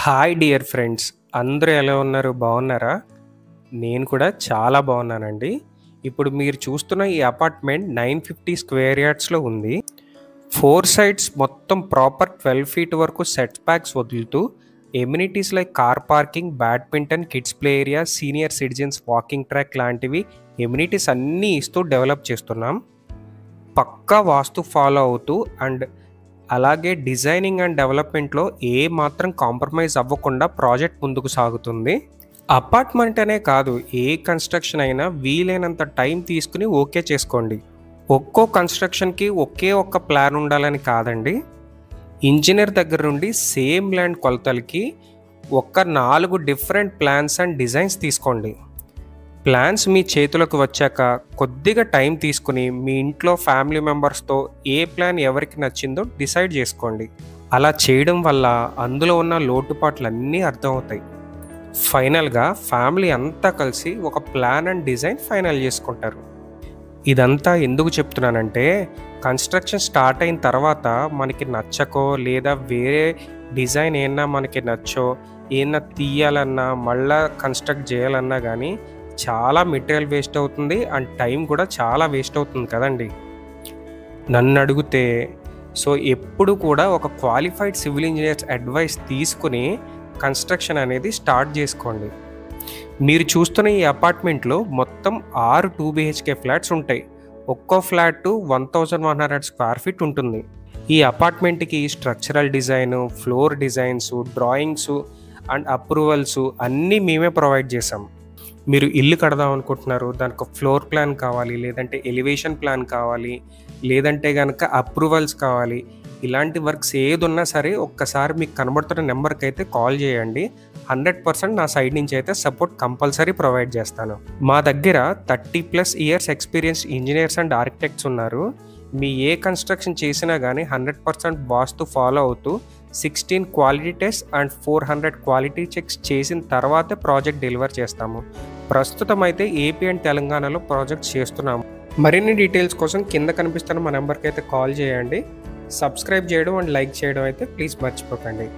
Hi dear friends, అందరూ ఎలా ఉన్నారు? బాగున్నారా? నేను కూడా చాలా బాగున్నానండి. ఇప్పుడు మీరు చూస్తున్న ఈ అపార్ట్మెంట్ 950 స్క్వేర్ యార్డ్స్లో ఉంది. 4 సైడ్స్ మొత్తం ప్రాపర్ 12 ఫీట్ వరకు సెట్ బ్యాక్స్ వదులుతూ amenities like car parking, badminton, kids play area, senior citizens walking track లాంటివి ఎమ్యూనిటీస్ అన్నీ ఇస్తూ డెవలప్ చేస్తున్నాం. పక్కా వాస్తు ఫాలో అవుతూ అండ్ అలాగే డిజైనింగ్ అండ్ డెవలప్మెంట్లో ఏ మాత్రం కాంప్రమైజ్ అవ్వకుండా ప్రాజెక్ట్ ముందుకు సాగుతుంది. అపార్ట్మెంట్ అనే కాదు, ఏ కన్స్ట్రక్షన్ అయినా వీలైనంత టైం తీసుకుని ఓకే చేసుకోండి. ఒక్కో కన్స్ట్రక్షన్కి ఒకే ఒక్క ప్లాన్ ఉండాలని కాదండి. ఇంజనీర్ దగ్గర నుండి సేమ్ ల్యాండ్ కొలతలకి 4 డిఫరెంట్ ప్లాన్స్ అండ్ డిజైన్స్ తీసుకోండి. ప్లాన్స్ మీ చేతులకు వచ్చాక కొద్దిగా టైం తీసుకుని మీ ఇంట్లో ఫ్యామిలీ మెంబర్స్తో ఏ ప్లాన్ ఎవరికి నచ్చిందో డిసైడ్ చేసుకోండి. అలా చేయడం వల్ల అందులో ఉన్న లోటుపాట్లన్నీ అర్థమవుతాయి. ఫైనల్గా ఫ్యామిలీ అంతా కలిసి ఒక ప్లాన్ అండ్ డిజైన్ ఫైనల్ చేసుకుంటారు. ఇదంతా ఎందుకు చెప్తున్నానంటే, కన్స్ట్రక్షన్ స్టార్ట్ అయిన తర్వాత మనకి నచ్చకో లేదా వేరే డిజైన్ ఏమన్నా మనకి నచ్చో ఏమన్నా తీయాలన్నా మళ్ళా కన్స్ట్రక్ట్ చేయాలన్నా కానీ చాలా మెటీరియల్ వేస్ట్ అవుతుంది అండ్ టైం కూడా చాలా వేస్ట్ అవుతుంది కదండి. నన్ను అడిగితే ఎప్పుడు కూడా ఒక క్వాలిఫైడ్ సివిల్ ఇంజనీర్స్ అడ్వైస్ తీసుకుని కన్స్ట్రక్షన్ అనేది స్టార్ట్ చేసుకోండి. మీరు చూస్తున్న ఈ అపార్ట్మెంట్లో మొత్తం 6 2 BHK ఫ్లాట్స్ ఉంటాయి. ఒక్కో ఫ్లాట్ 1100 స్క్వేర్ ఫీట్ ఉంటుంది. ఈ అపార్ట్మెంట్కి structural design, floor designs, drawings and approvals అన్నీ మేమే ప్రొవైడ్ చేసాం. మీరు ఇల్లు కడదాం అనుకుంటున్నారు, దానికి ఫ్లోర్ ప్లాన్ కావాలి, లేదంటే ఎలివేషన్ ప్లాన్ కావాలి, లేదంటే కనుక అప్రూవల్స్ కావాలి, ఇలాంటి వర్క్స్ ఏది ఉన్నా సరే ఒక్కసారి మీకు కనబడుతున్న నెంబర్కి అయితే కాల్ చేయండి. 100% నా సైడ్ నుంచి అయితే సపోర్ట్ కంపల్సరీ ప్రొవైడ్ చేస్తాను. మా దగ్గర 30+ years experience engineers and architects ఉన్నారు. మీ ఏ కన్స్ట్రక్షన్ చేసినా కానీ 100% వాస్తు ఫాలో అవుతూ 16 quality test and 400 quality checks చేసిన తర్వాతే ప్రాజెక్ట్ డెలివర్ చేస్తాము. ప్రస్తుతం అయితే ఏపీ అండ్ తెలంగాణలో ప్రాజెక్ట్ చేస్తున్నాము. మరిన్ని డీటెయిల్స్ కోసం కింద కనిపిస్తున్న మా నెంబర్కి అయితే కాల్ చేయండి. సబ్స్క్రైబ్ చేయడం అండ్ లైక్ చేయడం అయితే ప్లీజ్ మర్చిపోకండి.